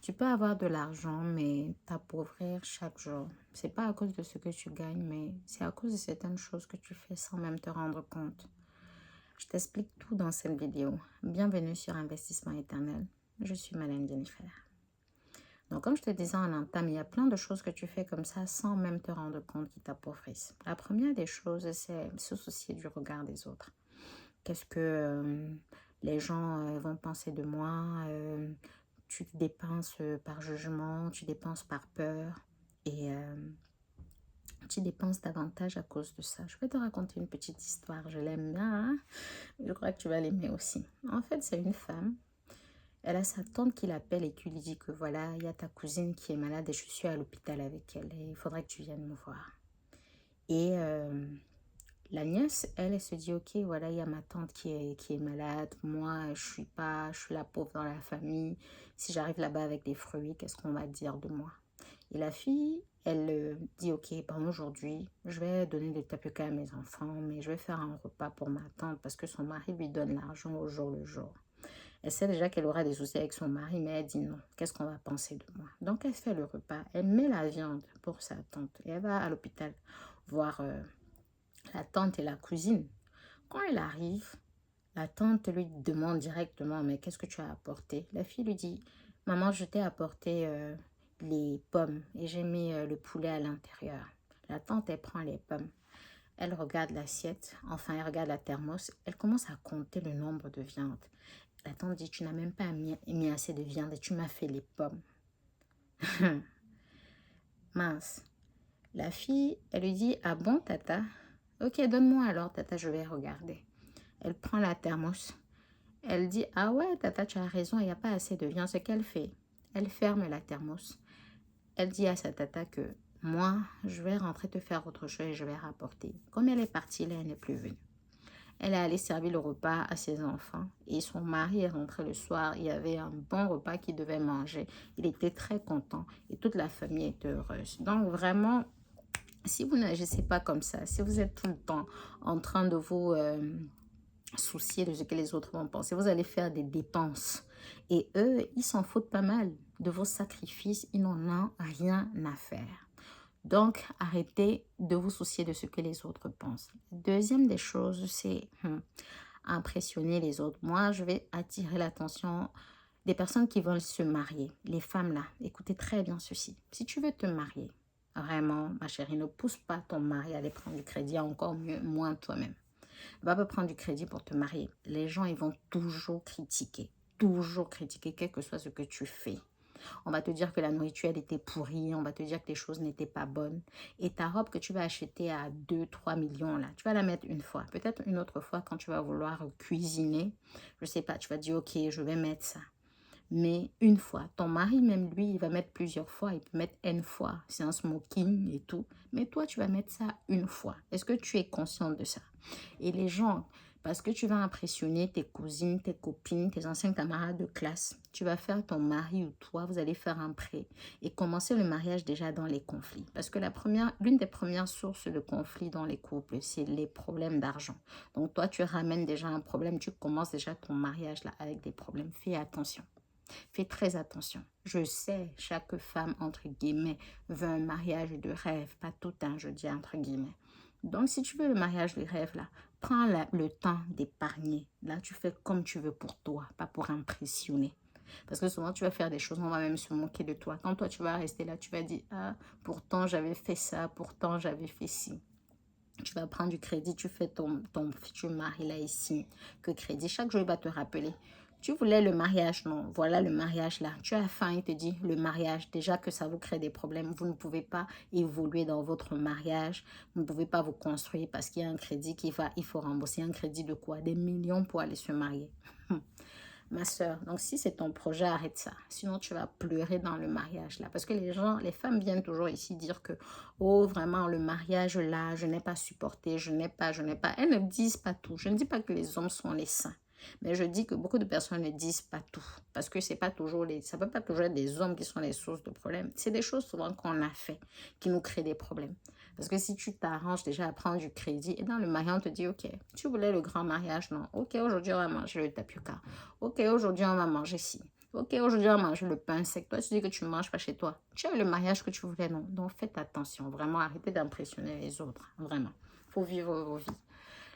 Tu peux avoir de l'argent, mais t'appauvrir chaque jour. C'est pas à cause de ce que tu gagnes, mais c'est à cause de certaines choses que tu fais sans même te rendre compte. Je t'explique tout dans cette vidéo. Bienvenue sur Investissement Éternel. Je suis Madame Jennifer. Donc, comme je te disais en entame, il y a plein de choses que tu fais comme ça sans même te rendre compte qui t'appauvrissent. La première des choses, c'est se soucier du regard des autres. Qu'est-ce que les gens vont penser de moi? Tu dépenses par jugement, tu dépenses par peur et tu dépenses davantage à cause de ça. Je vais te raconter une petite histoire, je l'aime bien, hein. Je crois que tu vas l'aimer aussi. En fait, c'est une femme, elle a sa tante qui l'appelle et qui lui dit que voilà, il y a ta cousine qui est malade et je suis à l'hôpital avec elle et il faudrait que tu viennes me voir. Et la nièce, elle se dit, ok, voilà, il y a ma tante qui est malade. Moi, je suis la pauvre dans la famille. Si j'arrive là-bas avec des fruits, qu'est-ce qu'on va dire de moi? Et la fille, elle dit, ok, bon, aujourd'hui, je vais donner des tapioca à mes enfants, mais je vais faire un repas pour ma tante parce que son mari lui donne l'argent au jour le jour. Elle sait déjà qu'elle aura des soucis avec son mari, mais elle dit non. Qu'est-ce qu'on va penser de moi? Donc, elle fait le repas. Elle met la viande pour sa tante et elle va à l'hôpital voir la tante et la cousine. Quand elle arrive, la tante lui demande directement, mais qu'est-ce que tu as apporté? La fille lui dit, maman, je t'ai apporté les pommes et j'ai mis le poulet à l'intérieur. La tante, elle prend les pommes. Elle regarde l'assiette, enfin elle regarde la thermos, elle commence à compter le nombre de viandes. La tante dit, tu n'as même pas mis assez de viande et tu m'as fait les pommes. Mince. La fille, elle lui dit, ah bon, tata? Ok, donne-moi alors, tata, je vais regarder. Elle prend la thermos. Elle dit, ah ouais, tata, tu as raison, il n'y a pas assez de viande. Ce qu'elle fait, elle ferme la thermos. Elle dit à sa tata que moi, je vais rentrer te faire autre chose et je vais rapporter. Comme elle est partie, là, elle n'est plus venue. Elle est allée servir le repas à ses enfants et son mari est rentré le soir. Il y avait un bon repas qu'il devait manger. Il était très content et toute la famille était heureuse. Donc vraiment, si vous n'agissez pas comme ça, si vous êtes tout le temps en train de vous soucier de ce que les autres vont penser, vous allez faire des dépenses. Et eux, ils s'en foutent pas mal de vos sacrifices. Ils n'en ont rien à faire. Donc, arrêtez de vous soucier de ce que les autres pensent. Deuxième des choses, c'est impressionner les autres. Moi, je vais attirer l'attention des personnes qui veulent se marier. Les femmes là, écoutez très bien ceci. Si tu veux te marier, vraiment, ma chérie, ne pousse pas ton mari à aller prendre du crédit, encore mieux, moins toi-même. Va pas prendre du crédit pour te marier. Les gens, ils vont toujours critiquer, quel que soit ce que tu fais. On va te dire que la nourriture, elle était pourrie. On va te dire que les choses n'étaient pas bonnes. Et ta robe que tu vas acheter à 2, 3 millions, là, tu vas la mettre une fois. Peut-être une autre fois, quand tu vas vouloir cuisiner, je sais pas, tu vas dire, ok, je vais mettre ça. Mais une fois, ton mari, même lui, il va mettre plusieurs fois. Il peut mettre N fois. C'est un smoking et tout. Mais toi, tu vas mettre ça une fois. Est-ce que tu es consciente de ça? Et les gens, parce que tu vas impressionner tes cousines, tes copines, tes anciens camarades de classe, tu vas faire ton mari ou toi, vous allez faire un prêt et commencer le mariage déjà dans les conflits. Parce que l'une des premières sources de conflits dans les couples, c'est les problèmes d'argent. Donc toi, tu ramènes déjà un problème, tu commences déjà ton mariage là avec des problèmes. Fais attention. Fais très attention. Je sais, chaque femme, entre guillemets, veut un mariage de rêve. Pas tout un, je dis entre guillemets. Donc, si tu veux le mariage de rêve, là, prends le temps d'épargner. Là, tu fais comme tu veux pour toi, pas pour impressionner. Parce que souvent, tu vas faire des choses, on va même se moquer de toi. Quand toi, tu vas rester là, tu vas dire, ah, pourtant, j'avais fait ça, pourtant, j'avais fait ci. Tu vas prendre du crédit, tu fais ton futur mari là ici, que crédit. Chaque jour, il va te rappeler. Tu voulais le mariage, non? Voilà le mariage là. Tu as faim, il te dit le mariage. Déjà que ça vous crée des problèmes. Vous ne pouvez pas évoluer dans votre mariage. Vous ne pouvez pas vous construire parce qu'il y a un crédit il faut rembourser. Un crédit de quoi? Des millions pour aller se marier. Ma soeur, donc si c'est ton projet, arrête ça. Sinon, tu vas pleurer dans le mariage là. Parce que les femmes viennent toujours ici dire que, oh, vraiment, le mariage là, je n'ai pas supporté, je n'ai pas. Elles ne disent pas tout. Je ne dis pas que les hommes sont les saints. Mais je dis que beaucoup de personnes ne disent pas tout. Parce que c'est pas toujours ça peut pas toujours être des hommes qui sont les sources de problèmes. C'est des choses souvent qu'on a fait qui nous créent des problèmes. Parce que si tu t'arranges déjà à prendre du crédit, et dans le mariage, on te dit, ok, tu voulais le grand mariage, non? Ok, aujourd'hui, on va manger le tapioca. Ok, aujourd'hui, on va manger ci. Ok, aujourd'hui, on mange le pain sec. Toi, tu dis que tu ne manges pas chez toi. Tu as le mariage que tu voulais, non? Donc, faites attention. Vraiment, arrêtez d'impressionner les autres. Vraiment. Il faut vivre vos vies.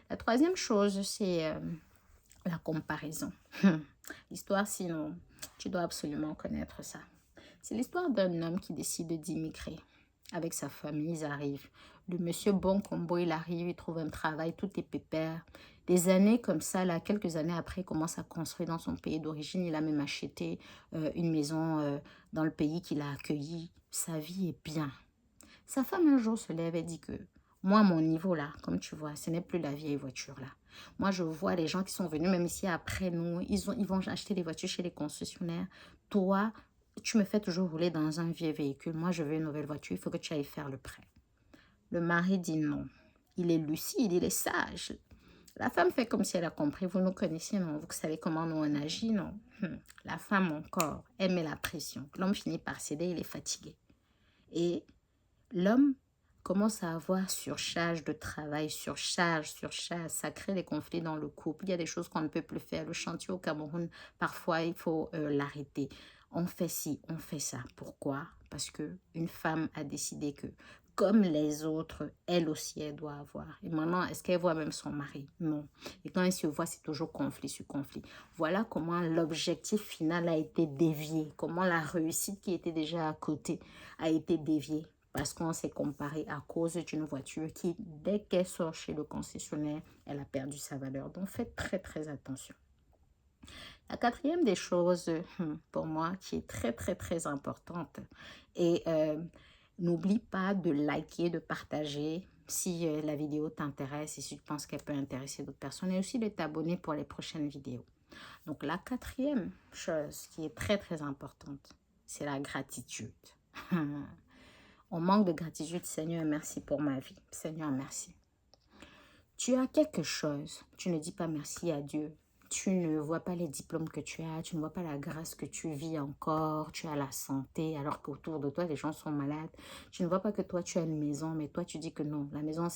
La troisième chose, c'est la comparaison. L'histoire, sinon, tu dois absolument connaître ça. C'est l'histoire d'un homme qui décide d'immigrer. Avec sa famille, ils arrivent. Le monsieur Bon Combo, il arrive, il trouve un travail, tout est pépère. Des années comme ça, là, quelques années après, il commence à construire dans son pays d'origine. Il a même acheté une maison dans le pays qu'il a accueilli. Sa vie est bien. Sa femme un jour se lève et dit que moi, à mon niveau là, comme tu vois, ce n'est plus la vieille voiture là. Moi, je vois les gens qui sont venus, même ici après nous, ils vont acheter des voitures chez les concessionnaires. Toi, tu me fais toujours rouler dans un vieux véhicule. Moi, je veux une nouvelle voiture. Il faut que tu ailles faire le prêt. Le mari dit non. Il est lucide, il est sage. La femme fait comme si elle a compris. Vous nous connaissez, non? Vous savez comment nous on agit, non? La femme encore, elle met la pression. L'homme finit par céder, il est fatigué. Et l'homme commence à avoir surcharge de travail, surcharge. Ça crée des conflits dans le couple. Il y a des choses qu'on ne peut plus faire. Le chantier au Cameroun, parfois, il faut l'arrêter. On fait ci, on fait ça. Pourquoi? Parce qu'une femme a décidé que, comme les autres, elle aussi, elle doit avoir. Et maintenant, est-ce qu'elle voit même son mari? Non. Et quand elle se voit, c'est toujours conflit sur conflit. Voilà comment l'objectif final a été dévié. Comment la réussite qui était déjà à côté a été déviée. Parce qu'on s'est comparé à cause d'une voiture qui, dès qu'elle sort chez le concessionnaire, elle a perdu sa valeur. Donc, faites très, très attention. La quatrième des choses, pour moi, qui est très, très, très importante, et n'oublie pas de liker, de partager si la vidéo t'intéresse et si tu penses qu'elle peut intéresser d'autres personnes, et aussi de t'abonner pour les prochaines vidéos. Donc, la quatrième chose qui est très, très importante, c'est la gratitude. On manque de gratitude. Seigneur, merci pour ma vie. Seigneur, merci. Tu as quelque chose, tu ne dis pas merci à Dieu. Tu ne vois pas les diplômes que tu as, tu ne vois pas la grâce que tu vis encore, tu as la santé, alors qu'autour de toi, les gens sont malades. Tu ne vois pas que toi, tu as une maison, mais toi, tu dis que non, la maison,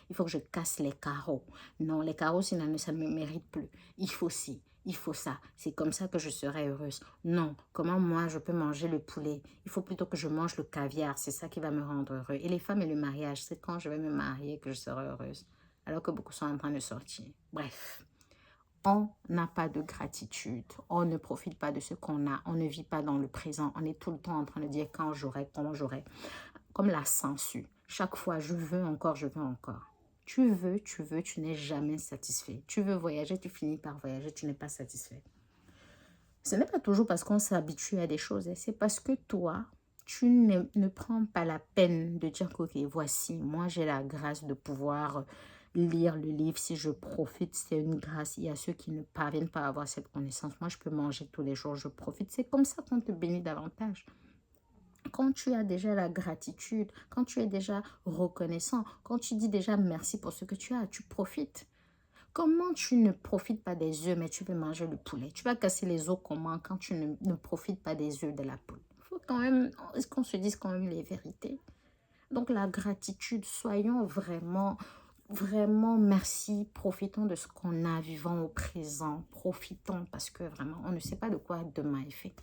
il faut que je casse les carreaux. Non, les carreaux, ça ne me mérite plus. Il faut ci, il faut ça. C'est comme ça que je serai heureuse. Non, comment moi, je peux manger le poulet? Il faut plutôt que je mange le caviar, c'est ça qui va me rendre heureux. Et les femmes et le mariage, c'est quand je vais me marier que je serai heureuse. Alors que beaucoup sont en train de sortir. Bref, on n'a pas de gratitude. On ne profite pas de ce qu'on a. On ne vit pas dans le présent. On est tout le temps en train de dire quand j'aurai, comment j'aurai. Comme la censure. Chaque fois, je veux encore, je veux encore. Tu veux, tu n'es jamais satisfait. Tu veux voyager, tu finis par voyager, tu n'es pas satisfait. Ce n'est pas toujours parce qu'on s'habitue à des choses. C'est parce que toi, tu ne prends pas la peine de dire que, ok, voici, moi j'ai la grâce de pouvoir lire le livre. Si je profite, c'est une grâce. Il y a ceux qui ne parviennent pas à avoir cette connaissance. Moi, je peux manger tous les jours, je profite. C'est comme ça qu'on te bénit davantage. Quand tu as déjà la gratitude, quand tu es déjà reconnaissant, quand tu dis déjà merci pour ce que tu as, tu profites. Comment tu ne profites pas des œufs, mais tu veux manger le poulet? Tu vas casser les os comment quand tu ne profites pas des œufs de la poule? Il faut quand même qu'on se dise quand même les vérités. Donc la gratitude, soyons vraiment, vraiment merci. Profitons de ce qu'on a, vivons au présent. Profitons parce que vraiment, on ne sait pas de quoi demain est fait.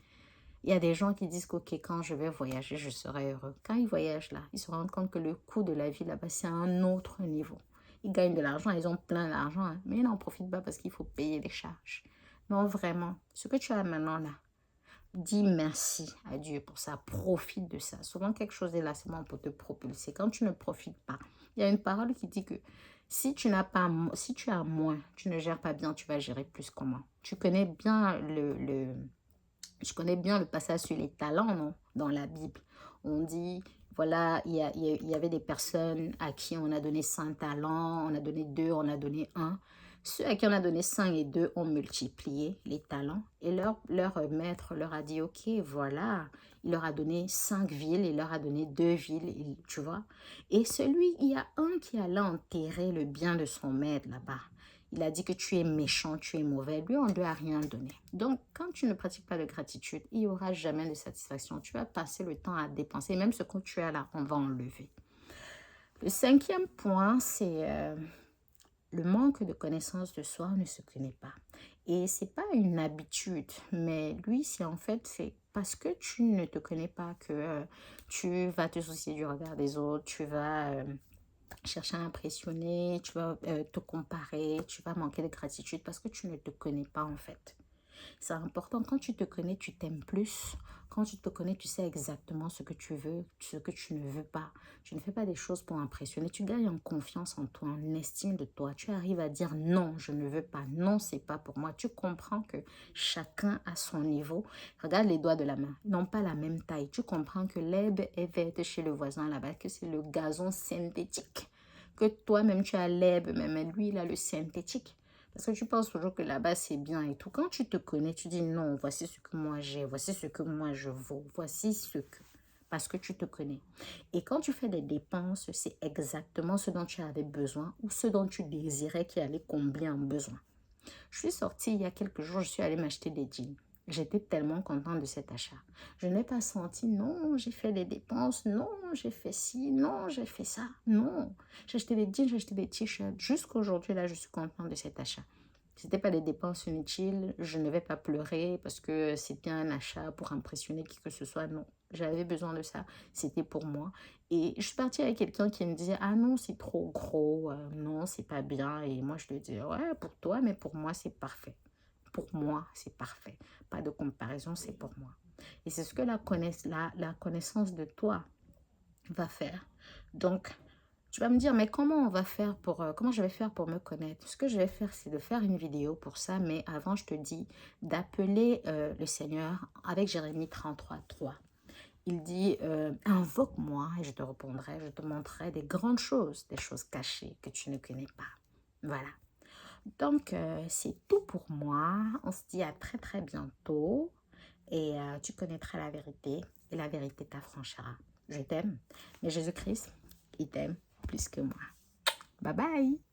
Il y a des gens qui disent que quand je vais voyager, je serai heureux. Quand ils voyagent là, ils se rendent compte que le coût de la vie là-bas, c'est à un autre niveau. Ils gagnent de l'argent, ils ont plein d'argent, hein, mais ils n'en profitent pas parce qu'il faut payer les charges. Non, vraiment, ce que tu as maintenant là, dis merci à Dieu pour ça, profite de ça. Souvent, quelque chose est là seulement pour te propulser. Quand tu ne profites pas, il y a une parole qui dit que si tu n'as pas, si tu as moins, tu ne gères pas bien, tu vas gérer plus comment. Tu connais bien je connais bien le passage sur les talents, non? Dans la Bible. On dit, voilà, il y avait des personnes à qui on a donné 5 talents, on a donné 2, on a donné 1. Ceux à qui on a donné 5 et 2 ont multiplié les talents. Et leur maître leur a dit, ok, voilà, il leur a donné 5 villes, il leur a donné 2 villes, tu vois. Et il y a un qui allait enterrer le bien de son maître là-bas. Il a dit que tu es méchant, tu es mauvais. Lui, on ne lui a rien donné. Donc, quand tu ne pratiques pas de gratitude, il n'y aura jamais de satisfaction. Tu vas passer le temps à dépenser. Même ce que tu as là, on va enlever. Le 5e point, c'est Le manque de connaissance de soi, on ne se connaît pas. Et c'est pas une habitude, mais lui, c'est en fait, c'est parce que tu ne te connais pas que tu vas te soucier du regard des autres, tu vas chercher à impressionner, tu vas te comparer, tu vas manquer de gratitude parce que tu ne te connais pas en fait. C'est important, quand tu te connais, tu t'aimes plus. Quand tu te connais, tu sais exactement ce que tu veux, ce que tu ne veux pas. Tu ne fais pas des choses pour impressionner. Tu gagnes en confiance en toi, en estime de toi. Tu arrives à dire non, je ne veux pas. Non, c'est pas pour moi. Tu comprends que chacun a son niveau. Regarde les doigts de la main. Ils n'ont pas la même taille. Tu comprends que l'herbe est verte chez le voisin là-bas, que c'est le gazon synthétique. Que toi-même, tu as l'herbe, mais lui, il a le synthétique. Parce que tu penses toujours que là-bas, c'est bien et tout. Quand tu te connais, tu dis non, voici ce que moi j'ai, voici ce que moi je vaux, voici ce que... Parce que tu te connais. Et quand tu fais des dépenses, c'est exactement ce dont tu avais besoin ou ce dont tu désirais qui allait combler un besoin. Je suis sortie il y a quelques jours, je suis allée m'acheter des jeans. J'étais tellement contente de cet achat. Je n'ai pas senti, non, j'ai fait des dépenses, non, j'ai fait ci, non, j'ai fait ça, non. J'ai acheté des jeans, j'ai acheté des t-shirts. Jusqu'aujourd'hui, là, je suis contente de cet achat. Ce n'était pas des dépenses inutiles, je ne vais pas pleurer parce que c'était un achat pour impressionner qui que ce soit, non. J'avais besoin de ça, c'était pour moi. Et je suis partie avec quelqu'un qui me disait, ah non, c'est trop gros, non, c'est pas bien. Et moi, je lui dis, ouais, pour toi, mais pour moi, c'est parfait. Pour moi, c'est parfait. Pas de comparaison, c'est pour moi. Et c'est ce que la connaissance de toi va faire. Donc, tu vas me dire, mais comment on va faire pour, comment je vais faire pour me connaître? Ce que je vais faire, c'est de faire une vidéo pour ça. Mais avant, je te dis d'appeler le Seigneur avec Jérémie 33:3. Il dit, invoque-moi et je te répondrai, je te montrerai des grandes choses, des choses cachées que tu ne connais pas. Voilà. Donc, c'est tout pour moi. On se dit à très très bientôt et tu connaîtras la vérité et la vérité t'affranchira. Je t'aime, mais Jésus-Christ, il t'aime plus que moi. Bye bye!